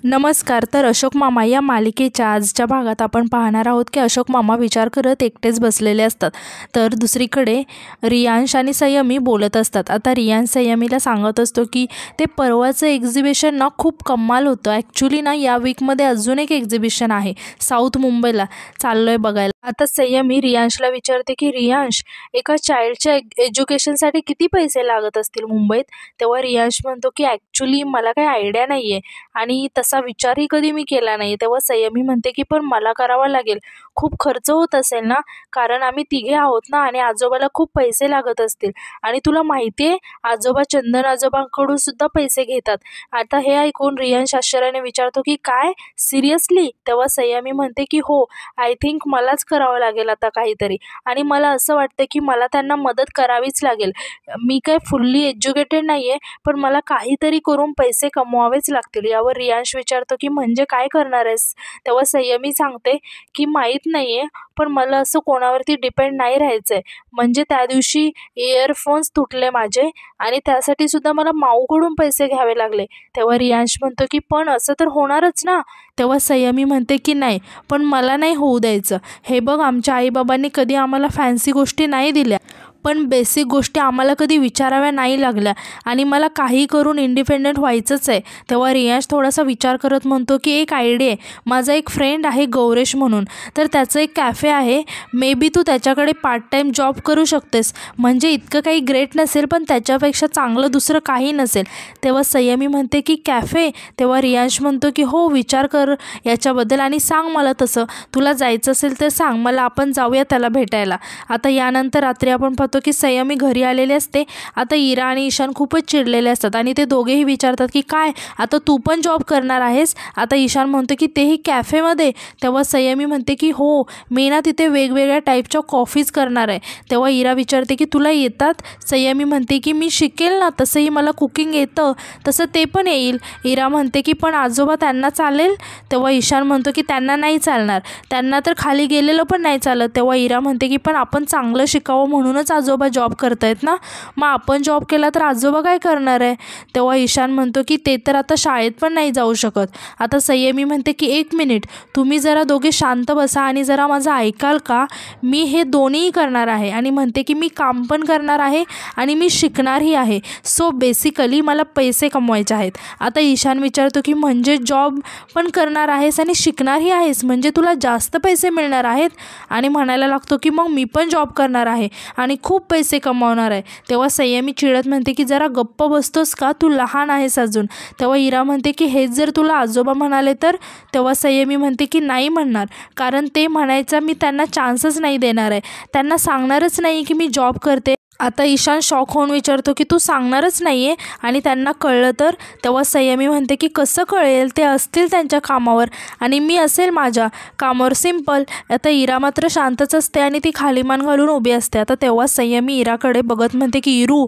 नमस्कार. तर अशोक मामा या मालिकेच्या आजच्या भागात आपण पाहणार आहोत की अशोक मामा विचार करत एकटेच बसलेले असतात. तर दुसरीकडे रियांश आणि संयमी बोलत असतात. आता रियांश संयमीला सांगत असतो की ते परवाचं एक्झिबिशन ना खूप कमाल होतं. ॲक्च्युली ना या वीकमध्ये अजून एक एक्झिबिशन आहे, साऊथ मुंबईला चाललो आहे बघायला. आता संयमी रियांशला विचारते की रियांश, एका चाइल्डच्या एज्युकेशनसाठी किती पैसे लागत असतील मुंबईत? तेव्हा रियांश म्हणतो की ॲक्च्युली मला काही आयडिया नाही आहे आणि तसा विचारही कधी मी केला नाही. तेव्हा संयमी म्हणते की पण मला करावा लागेल, खूप खर्च होत असेल ना, कारण आम्ही तिघे आहोत ना आणि आजोबाला खूप पैसे लागत असतील आणि तुला माहिती आहे आजोबा चंदन आजोबांकडून सुद्धा पैसे घेतात. आता हे ऐकून रियांश आश्चर्याने विचारतो की काय, सिरियसली? तेव्हा संयमी म्हणते की हो, आय थिंक मलाच करावं लागेल आता काहीतरी आणि मला असं वाटतं की मला त्यांना मदत करावीच लागेल. मी काय फुल्ली एज्युकेटेड नाही आहे, पण मला काहीतरी करून पैसे कमवावेच लागतील. यावर रियांश विचारतो की म्हणजे काय करणार आहेस? तेव्हा संयमी सांगते की माहीत नाही आहे, पण मला असं कोणावरती डिपेंड नाही राहायचं आहे. म्हणजे त्या दिवशी इयरफोन्स तुटले माझे आणि त्यासाठी सुद्धा मला माऊकडून पैसे घ्यावे लागले. तेव्हा रियांश म्हणतो की पण असं तर होणारच ना? तेव्हा संयमी म्हणते की नाही, पण मला नाही होऊ द्यायचं. हे बघ, आमच्या आईबाबांनी कधी आम्हाला फॅन्सी गोष्टी नाही दिल्या, पण बेसिक गोष्टी आम्हाला कधी विचाराव्या नाही लागल्या आणि मला काही करून इंडिपेंडंट व्हायचंच आहे. तेव्हा रियांश थोडासा विचार करत म्हणतो की एक आयडिया आहे. माझा एक फ्रेंड आहे गौरेश म्हणून, तर त्याचं एक कॅफे आहे. मे बी तू त्याच्याकडे पार्ट टाईम जॉब करू शकतेस. म्हणजे इतकं काही ग्रेट नसेल, पण त्याच्यापेक्षा चांगलं दुसरं काही नसेल. तेव्हा संयमी म्हणते की कॅफे? तेव्हा रियांश म्हणतो की हो, विचार कर याच्याबद्दल आणि सांग मला. तसं तुला जायचं असेल तर सांग मला, आपण जाऊया त्याला भेटायला. आता यानंतर रात्री आपण पाहतो की संयमी घरी आलेले असते. आता इरा आणि ईशान खूपच चिडलेले असतात आणि ते दोघेही विचारतात की काय, आता तू पण जॉब करणार आहेस? आता ईशान म्हणतो की तेही कॅफेमध्ये? तेव्हा संयमी म्हणते की हो, मी ना तिथे वेगवेगळ्या टाईपच्या कॉफीज करणार आहे. तेव्हा इरा विचारते की तुला येतात? संयमी म्हणते की मी शिकेल ना, तसंही मला कुकिंग येतं, तसं ते पण येईल. इरा म्हणते की पण आजोबा, त्यांना चालेल? तेव्हा ईशान म्हणतो की त्यांना नाही चालणार, त्यांना तर खाली गेलेलं पण नाही चालत. तेव्हा इरा म्हणते की पण आपण चांगलं शिकावं म्हणूनच आजोबा जॉब करतायत ना, मग आपण जॉब केला तर आजोबा काय करणार आहे? तेव्हा ईशान म्हणतो की ते तर आता शाळेत पण नाही जाऊ शकत. आता संयमी म्हणते की एक मिनिट, तुम्ही जरा दोघे शांत बसा आणि जरा माझं ऐकाल का? मी हे दोन्हीही करणार आहे आणि म्हणते की मी काम पण करणार आहे आणि मी शिकणारही आहे. सो बेसिकली मला पैसे कमवायचे आहेत. आता ईशान विचारतो की म्हणजे जॉब पण करणार आहेस आणि शिकणारही आहेस, म्हणजे तुला जास्त पैसे मिळणार आहेत? आणि म्हणायला लागतो की मग मी पण जॉब करणार आहे आणि खूप पैसे कमावणार आहे. तेव्हा संयमी चिडत म्हणते की जरा गप्प बसतोस का, तू लहान आहेस अजून. तेव्हा इरा म्हणते की हेच जर तुला आजोबा म्हणाले तर? तेव्हा संयमी म्हणते की नाही म्हणणार, कारण ते म्हणायचा मी त्यांना चान्सच नाही देणार आहे, त्यांना सांगणारच नाही की मी जॉब करते. आता ईशान शॉक होऊन विचारतो की तू सांगणारच नाही आहे आणि त्यांना कळलं तर? तेव्हा संयमी म्हणते की कसं कळेल, ते असतील त्यांच्या कामावर आणि मी असेल माझ्या कामावर, सिम्पल. आता इरा मात्र शांतच असते आणि ती खाली मान घालून उभी असते. आता तेव्हा संयमी इराकडे बघत म्हणते की इरू,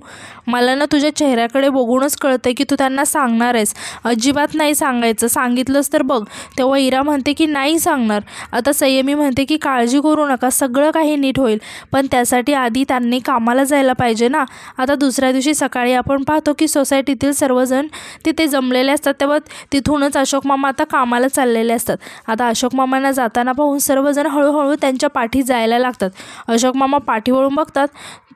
मला ना तुझ्या चेहऱ्याकडे बघूनच कळतंय की तू त्यांना सांगणार आहेस. अजिबात नाही सांगायचं, सांगितलंस तर बघ. तेव्हा इरा म्हणते की नाही सांगणार. आता संयमी म्हणते की काळजी करू नका, सगळं काही नीट होईल, पण त्यासाठी आधी त्यांनी कामाला जायला पाहिजे ना. आता दुसऱ्या दिवशी सकाळी आपण पाहतो की सोसायटीतील सर्वजण तिथे जमलेले असतात. तेव्हा तिथूनच अशोक मामा आता कामाला चाललेले असतात. आता अशोक मामांना जाताना पाहून सर्वजण हळूहळू त्यांच्या पाठी जायला लागतात. अशोक मामा पाठी वळून बघतात,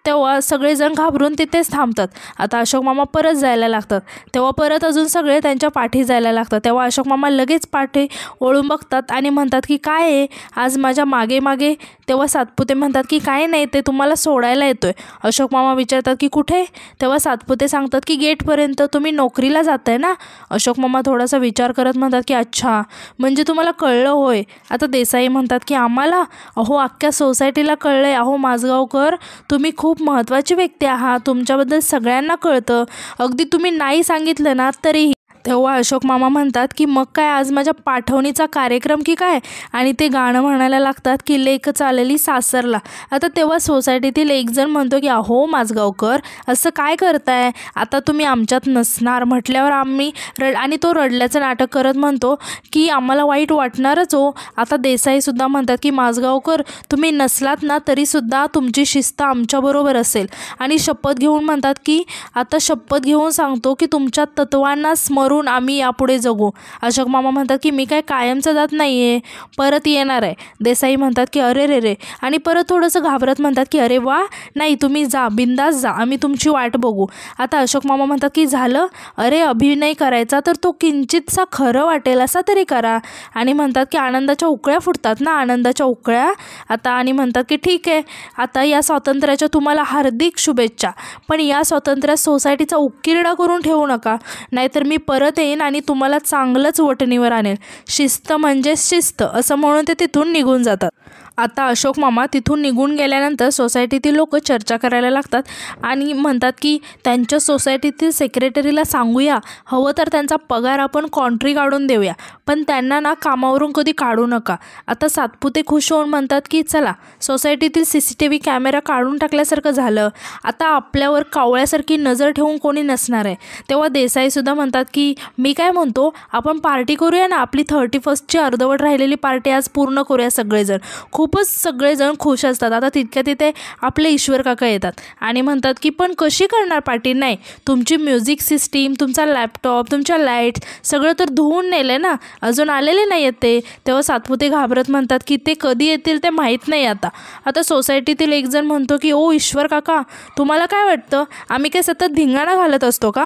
तेव्हा सगळेजण घाबरून तिथेच थांबतात. आता अशोक मामा परत जायला लागतात, तेव्हा परत अजून सगळे त्यांच्या पाठी जायला लागतात. तेव्हा अशोक मामा लगेच पाठी वळून बघतात आणि म्हणतात की काय आहे आज माझ्या मागे मागे? तेव्हा सातपुते म्हणतात की काय नाही, ते तुम्हाला सोडायला येतोय. अशोक मामा विचारतात की कुठे? तेव्हा सातपुते सांगतात की गेटपर्यंत, तुम्ही नोकरीला जाताय ना? अशोक मामा थोडासा विचार करत म्हणतात की अच्छा, म्हणजे तुम्हाला कळलं होय. आता देसाई म्हणतात की आम्हाला? अहो अख्ख्या सोसायटीला कळलं आहे. अहो माजगावकर, तुम्ही खूप महत्त्वाची व्यक्ती आहात, तुमच्याबद्दल सगळ्यांना कळतं, अगदी तुम्ही नाही सांगितलं ना तरीही. तेव्हा अशोक मामा म्हणतात की मग काय, आज माझ्या पाठवणीचा कार्यक्रम की काय? आणि ते गाणं म्हणायला लागतात की लेक चालली सासरला. आता तेव्हा सोसायटीतील एक जण म्हणतो की अहो माजगावकर, असं काय करताय? आता तुम्ही आमच्यात नसणार म्हटल्यावर आम्ही आणि तो रडल्याचं नाटक करत म्हणतो की आम्हाला वाईट वाटणारच हो. आता देसाईसुद्धा म्हणतात की माजगावकर, तुम्ही नसलात ना तरीसुद्धा तुमची शिस्त आमच्याबरोबर असेल. आणि शपथ घेऊन म्हणतात की आता शपथ घेऊन सांगतो की तुमच्या तत्वांना स्मरून करून आम्ही यापुढे जगू. अशोक मामा म्हणतात की मी काय कायमचं जात नाही आहे, परत येणार आहे. देसाई म्हणतात की अरे रे रे, आणि परत थोडंसं घाबरत म्हणतात की अरे वा, नाही तुम्ही जा, बिंदास जा, आम्ही तुमची वाट बघू. आता अशोक मामा म्हणतात की झालं, अरे अभिनय करायचा तर तो किंचितसा खरं वाटेल असा तरी करा. आणि म्हणतात की आनंदाच्या उकळ्या फुटतात ना, आनंदाच्या उकळ्या. आता आणि म्हणतात की ठीक आहे, आता या स्वातंत्र्याच्या तुम्हाला हार्दिक शुभेच्छा, पण या स्वातंत्र्यात सोसायटीचा उकिरडा करून ठेवू नका, नाहीतर मी परत येईन आणि तुम्हाला चांगलंच वटणीवर आणेल. शिस्त म्हणजे शिस्त, असं म्हणून ते तिथून निघून जातात. आता अशोक मामा तिथून निघून गेल्यानंतर सोसायटीतील लोक चर्चा करायला लागतात आणि म्हणतात की त्यांच्या सोसायटीतील सेक्रेटरीला सांगूया, हवं तर त्यांचा पगार आपण कॉन्ट्री काढून देऊया, पण त्यांना ना कामावरून कधी काढू नका. आता सातपुते खुश होऊन म्हणतात की चला, सोसायटीतील CCTV कॅमेरा काढून टाकल्यासारखं झालं, आता आपल्यावर कावळ्यासारखी नजर ठेवून कोणी नसणार आहे. तेव्हा देसाईसुद्धा म्हणतात की मी काय म्हणतो, आपण पार्टी करूया ना, आपली 31st अर्धवट राहिलेली पार्टी आज पूर्ण करूया सगळेजण. खूपच सगळेजण खुश असतात. आता तितक्या तिथे आपले ईश्वर काका येतात आणि म्हणतात की पण कशी करणार पार्टी? नाही, तुमची म्युझिक सिस्टीम, तुमचा लॅपटॉप, तुमच्या लाईट्स सगळं तर धुवून नेले ना, अजून आलेले नाही आहेत ते. तेव्हा सातपुते घाबरत म्हणतात की ते कधी येतील ते माहीत नाही. आता सोसायटीतील एक जण म्हणतो की ओ ईश्वर काका, तुम्हाला काय वाटतं, आम्ही काय सतत धिंगाणा घालत असतो का,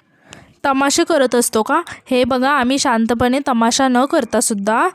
तमाशे करत असतो का? हे बघा, आम्ही शांतपणे तमाशा न करता सुद्धा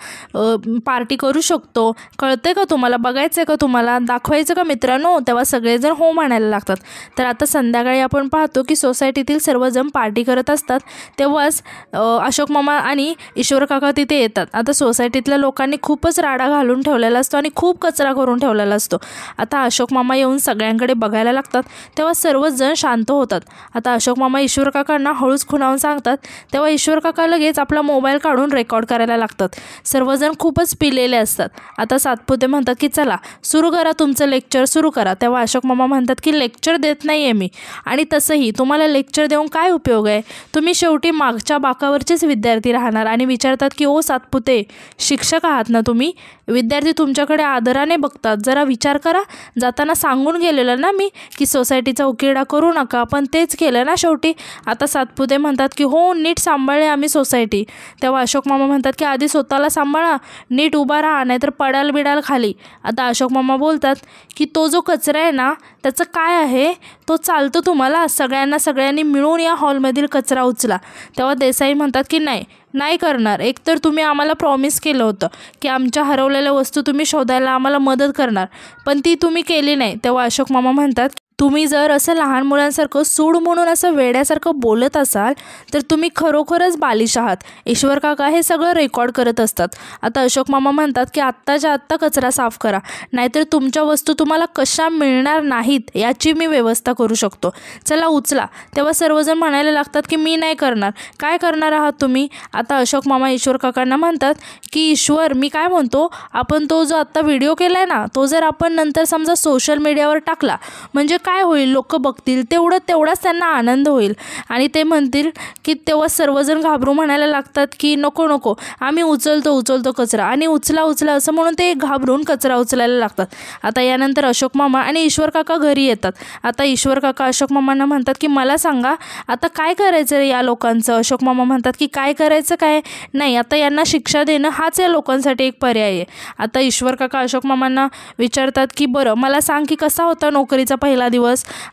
पार्टी करू शकतो. कळतंय का तुम्हाला? बघायचं आहे का तुम्हाला? दाखवायचं का मित्रांनो? तेव्हा सगळेजण हो म्हणायला लागतात. तर आता संध्याकाळी आपण पाहतो की सोसायटीतील सर्वजण पार्टी करत असतात. तेव्हाच अशोक मामा आणि ईश्वर काका तिथे येतात. आता सोसायटीतल्या लोकांनी खूपच राडा घालून ठेवलेला असतो आणि खूप कचरा करून ठेवलेला असतो. आता अशोक मामा येऊन सगळ्यांकडे बघायला लागतात. तेव्हा सर्वच जण शांत होतात. आता अशोक मामा ईश्वर काकांना हळूच खुणावून सांगतात. तेव्हा ईश्वर काका लगेच आपला मोबाईल काढून रेकॉर्ड करायला लागतात. सर्वजण खूपच पिलेले असतात. आता सातपुते म्हणतात की चला सुरू करा, तुमचं लेक्चर सुरू करा. तेव्हा अशोक मामा म्हणतात की लेक्चर देत नाही आहे मी, आणि तसंही तुम्हाला लेक्चर देऊन काय उपयोग आहे, तुम्ही शेवटी मागच्या बाकावरचेच विद्यार्थी राहणार. आणि विचारतात की ओ सातपुते, शिक्षक आहात ना तुम्ही, विद्यार्थी तुमच्याकडे आदराने बघतात, जरा विचार करा. जाताना सांगून गेलेलं ना मी की सोसायटीचा उकिरडा करू नका, पण तेच केलं ना शेवटी. आता सातपुते म्हणतात की हो, नीट सांभाळले आम्ही सोसायटी. तेव्हा अशोक मामा म्हणतात की आधी स्वतःला सांभाळा, नीट उभा राहा, नाहीतर पडाल बिडाल खाली. आता अशोक मामा बोलतात की तो जो कचरा आहे ना, त्याचं काय आहे, तो चालतो तुम्हाला? सगळ्यांनी मिळून या हॉलमधील कचरा उचला. तेव्हा देसाई म्हणतात की नाही करणार. एकतर तुम्ही आम्हाला प्रॉमिस केलं होतं की आमच्या हरवलेल्या वस्तू तुम्ही शोधायला आम्हाला मदत करणार, पण ती तुम्ही केली नाही. तेव्हा अशोक मामा म्हणतात तुम्ही जर असं लहान मुलांसारखं सूड म्हणून असं वेड्यासारखं बोलत असाल तर तुम्ही खरोखरच बालिश आहात. ईश्वर काका हे सगळं रेकॉर्ड करत असतात. आता अशोक मामा म्हणतात की आत्ताच्या आत्ता कचरा साफ करा, नाहीतर तुमच्या वस्तू तुम्हाला कशा मिळणार नाहीत याची मी व्यवस्था करू शकतो. चला उचला. तेव्हा सर्वजण म्हणायला लागतात की मी नाही करणार. काय करणार आहात तुम्ही? आता अशोक मामा ईश्वर काकांना म्हणतात की ईश्वर, मी काय म्हणतो, आपण तो जो आत्ता व्हिडिओ केला आहे ना, तो जर आपण नंतर समजा सोशल मीडियावर टाकला, म्हणजे काय होईल, लोक बघतील, तेवढाच त्यांना आनंद होईल. आणि ते म्हणतील की तेव्हा सर्वजण घाबरून म्हणायला लागतात की नको, आम्ही उचलतो कचरा, आणि उचला असं म्हणून ते घाबरून कचरा उचलायला लागतात. आता यानंतर अशोक मामा आणि ईश्वर काका घरी येतात. आता ईश्वर काका अशोक मामांना म्हणतात की मला सांगा आता काय करायचं रे या लोकांचं. अशोक मामा म्हणतात की काय करायचं काय नाही, आता यांना शिक्षा देणं हाच या लोकांसाठी एक पर्याय आहे. आता ईश्वर काका अशोक मामांना विचारतात की बरं मला सांग की कसा होता नोकरीचा पहिला दिवस.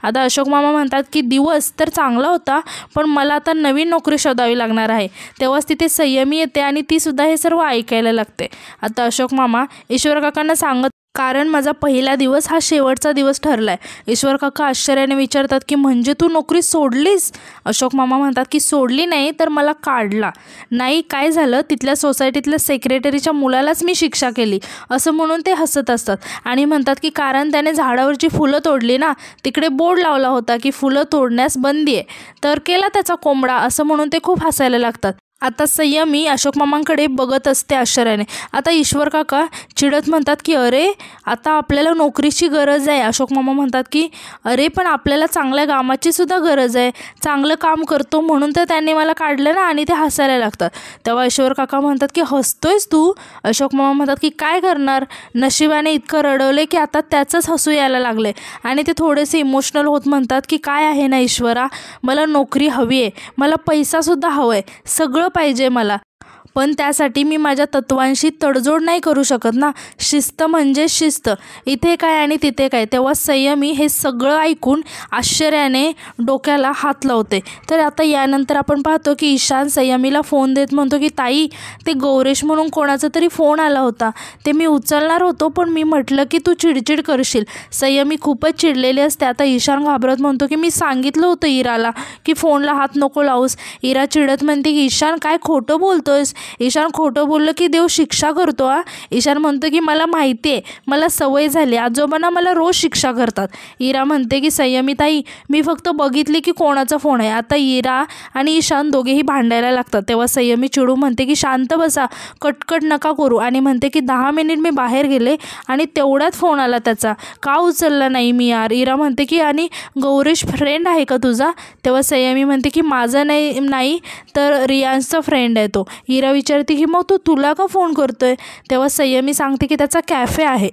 आता अशोक मामा म्हणतात की दिवस तर चांगला होता, पण मला आता नवीन नोकरी शोधावी लागणार आहे. तेव्हाच तिथे संयमी येते आणि ती सुद्धा हे सर्व ऐकायला लागते. आता अशोक मामा ईश्वर काकांना सांगत कारण माझा पहिला दिवस हा शेवटचा दिवस ठरला आहे. ईश्वर काका आश्चर्याने विचारतात की म्हणजे तू नोकरी सोडलीस? अशोक मामा म्हणतात की सोडली नाही तर मला काढला. नाही, काय झालं, तिथल्या सोसायटीतल्या सेक्रेटरीच्या मुलालाच मी शिक्षा केली असं म्हणून ते हसत असतात आणि म्हणतात की कारण त्याने झाडावरची फुलं तोडली ना, तिकडे बोर्ड लावला होता की फुलं तोडण्यास बंदी आहे, तर केला त्याचा कोंबडा, असं म्हणून ते खूप हसायला लागतात. आता संयमी अशोक मामांकडे बघत असते आश्चर्याने. आता ईश्वर काका चिडत म्हणतात की अरे आता आपल्याला नोकरीची गरज आहे. अशोक मामा म्हणतात की अरे पण आपल्याला चांगल्या कामाची सुद्धा गरज आहे, चांगलं काम करतो म्हणून तर त्यांनी मला काढलं ना, आणि ते हसायला लागतात. तेव्हा ईश्वर काका म्हणतात की हसतोयस तू? अशोक मामा म्हणतात की काय करणार, नशिबाने इतकं रडवले की आता त्याचंच हसू यायला लागले. आणि ते थोडेसे इमोशनल होत म्हणतात की काय आहे ना ईश्वरा, मला नोकरी हवी आहे, मला पैसासुद्धा हवं आहे, सगळं सगळं पाहिजे मला, पण त्यासाठी मी माझ्या तत्वांशी तडजोड नाही करू शकत ना. शिस्त म्हणजे शिस्त, इथे काय आणि तिथे काय. तेव्हा संयमी हे सगळं ऐकून आश्चर्याने डोक्याला हात लावते. तर आता यानंतर आपण पाहतो की ईशान संयमीला फोन देत म्हणतो की ताई, ते गौरेश म्हणून कोणाचा तरी फोन आला होता, ते मी उचलणार होतो पण मी म्हटलं की तू चिडचिड करशील. संयमी खूपच चिडलेली असते. आता ईशान घाबरत म्हणतो की मी सांगितलं होतं इराला की फोनला हात नको लावूस. इरा चिडत म्हणते की ईशान काय खोटं बोलतोयस. ईशान खोटं बोललं की देव शिक्षा करतो हा. ईशान म्हणतो की मला माहिती आहे, मला सवय झाली, आजोबांना मला रोज शिक्षा करतात. इरा म्हणते की संयमी ताई, मी फक्त बघितले की कोणाचा फोन आहे. आता इरा आणि ईशान दोघेही भांडायला लागतात. तेव्हा संयमी चिडू म्हणते की शांत बसा, कटकट नका करू, आणि म्हणते की 10 मिनिट मी बाहेर गेले आणि तेवढ्यात फोन आला त्याचा, का उचलला नाही मी यार. इरा म्हणते की आणि गौरेश फ्रेंड आहे का तुझा. तेव्हा संयमी म्हणते की माझा नाही तर रियांशचा फ्रेंड आहे तो. इरा विचारते की मग तो तुला का फोन करतोय. तेव्हा संयमी सांगते की त्याचा कॅफे आहे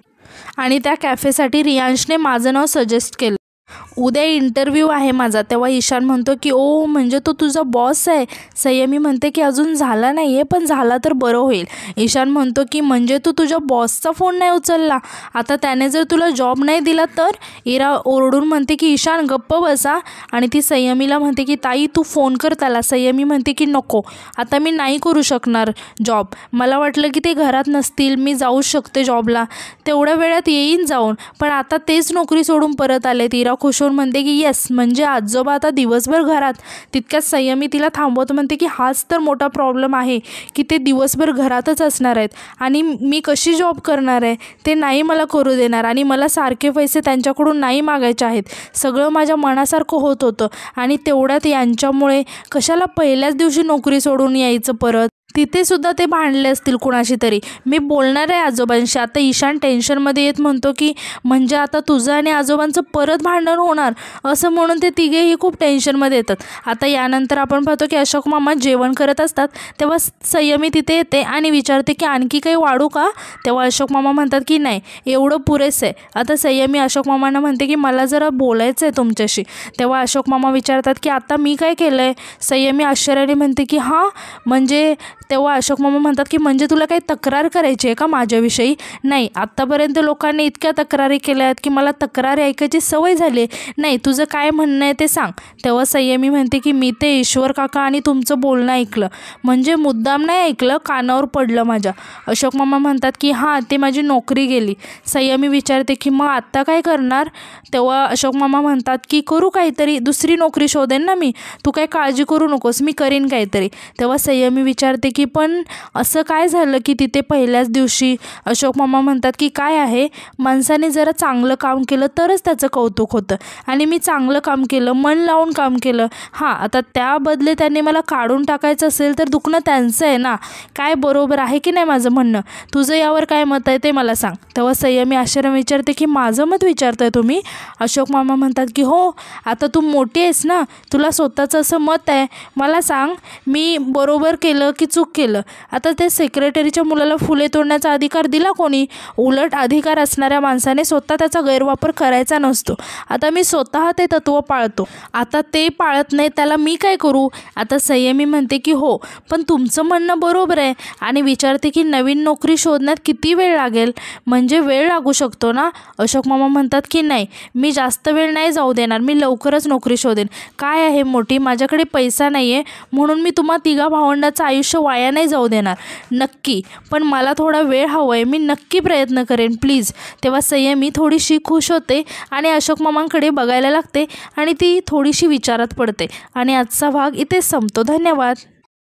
आणि त्या कॅफेसाठी रियांशने माझं नाव सजेस्ट केलं, उद्या इंटरव्ह्यू आहे माझा. तेव्हा ईशान म्हणतो की ओ म्हणजे तो तुझा बॉस आहे. संयमी म्हणते की अजून झाला नाही आहे, पण झाला तर बरं होईल. ईशान म्हणतो की म्हणजे तू तुझ्या बॉसचा फोन नाही उचलला, आता त्याने जर तुला जॉब नाही दिला तर. इरा ओरडून म्हणते की ईशान गप्प बसा, आणि ती संयमीला म्हणते की ताई तू फोन कर त्याला. संयमी म्हणते की नको, आता मी नाही करू शकणार जॉब, मला वाटलं की ते घरात नसतील, मी जाऊ शकते जॉबला, तेवढ्या वेळात येईन जाऊन, पण आता तेच नोकरी सोडून परत आले. इरा खुश होऊन म्हणते की येस, म्हणजे आजोबा आता दिवसभर घरात. तितक्यात संयमी तिला थांबवत म्हणते की हाच तर मोठा प्रॉब्लेम आहे की ते दिवसभर घरातच असणार आहेत आणि मी कशी जॉब करणार आहे, ते नाही मला करू देणार आणि मला सारखे पैसे त्यांच्याकडून नाही मागायचे आहेत. सगळं माझ्या मनासारखं होत होतं आणि तेवढ्यात यांच्यामुळे कशाला पहिल्याच दिवशी नोकरी सोडून यायचं परत. तिथे सुद्धा ते भांडले असतील कुणाशी तरी, मी बोलणार आहे आजोबांशी. आता ईशान टेन्शनमध्ये येत म्हणतो की म्हणजे आता तुझं आणि आजोबांचं परत भांडण होणार, असं म्हणून ते तिघेही खूप टेन्शनमध्ये येतात. आता यानंतर आपण पाहतो की अशोक मामा जेवण करत असतात. तेव्हा संयमी तिथे येते आणि विचारते की आणखी काही वाढू का. तेव्हा अशोक मामा म्हणतात की नाही, एवढं पुरेसं आहे. आता संयमी अशोक मामांना म्हणते की मला जरा बोलायचं आहे तुमच्याशी. तेव्हा अशोक मामा विचारतात की आता मी काय केलं आहे. संयमी आश्चर्याने म्हणते की हां म्हणजे. तेव्हा अशोक मामा म्हणतात की म्हणजे तुला काही तक्रार करायची आहे का माझ्याविषयी. नाही, आत्तापर्यंत लोकांनी इतक्या तक्रारी केल्या आहेत की मला तक्रारी ऐकायची सवय झाली आहे. नाही, तुझं काय म्हणणं आहे ते सांग. तेव्हा संयमी म्हणते की मी ते ईश्वर काका आणि तुमचं बोलणं ऐकलं, म्हणजे मुद्दाम नाही ऐकलं, कानावर पडलं माझ्या. अशोक मामा म्हणतात की हां ते माझी नोकरी गेली. संयमी विचारते की मग आत्ता काय करणार. तेव्हा अशोक मामा म्हणतात की करू काहीतरी, दुसरी नोकरी शोधेन ना मी, तू काही काळजी करू नकोस, मी करीन काहीतरी. तेव्हा संयमी विचारते की पण असं काय झालं की तिथे पहिल्याच दिवशी. अशोक मामा म्हणतात की काय आहे, माणसाने जरा चांगलं काम केलं तरच त्याचं कौतुक होतं आणि मी चांगलं काम केलं, मन लावून काम केलं. हां आता त्या बदले त्यांनी मला काढून टाकायचं असेल तर दुखणं त्यांचं आहे ना. काय बरोबर आहे की नाही माझं म्हणणं. तुझं यावर काय मत आहे ते मला सांग. तेव्हा संयमी आश्चर्याने विचारते की माझं मत विचारताय तुम्ही. अशोक मामा म्हणतात की हो, आता तू मोठी आहेस ना, तुला स्वतःचं असं मत आहे, मला सांग मी बरोबर केलं की चूक केलं. आता ते सेक्रेटरीच्या मुलाला फुले तोडण्याचा अधिकार दिला कोणी. उलट अधिकार असणाऱ्या माणसाने स्वतः त्याचा गैरवापर करायचा नसतो. आता मी स्वतः ते तत्त्व पाळतो, आता ते पाळत नाही त्याला मी काय करू. आता संयमी म्हणते की हो, पण तुमचं म्हणणं बरोबर आहे आणि विचारते की नवीन नोकरी शोधण्यात किती वेळ लागेल, म्हणजे वेळ लागू शकतो ना. अशोक मामा म्हणतात की नाही, मी जास्त वेळ नाही जाऊ देणार, मी लवकरच नोकरी शोधेन. काय आहे मोठी, माझ्याकडे पैसा नाही आहे म्हणून मी तुम्हा तिघा भावंडाचं आयुष्य वाया नाही जाऊ देणार. नक्की, पण मला थोडा वेळ हवा आहे, मी नक्की प्रयत्न करेन प्लीज. तेव्हा संयमी थोडीशी खुश होते आणि अशोक मामांकडे बघायला लागते आणि ती थोडीशी विचारात पडते. आणि आजचा भाग इथेच संपतो. धन्यवाद.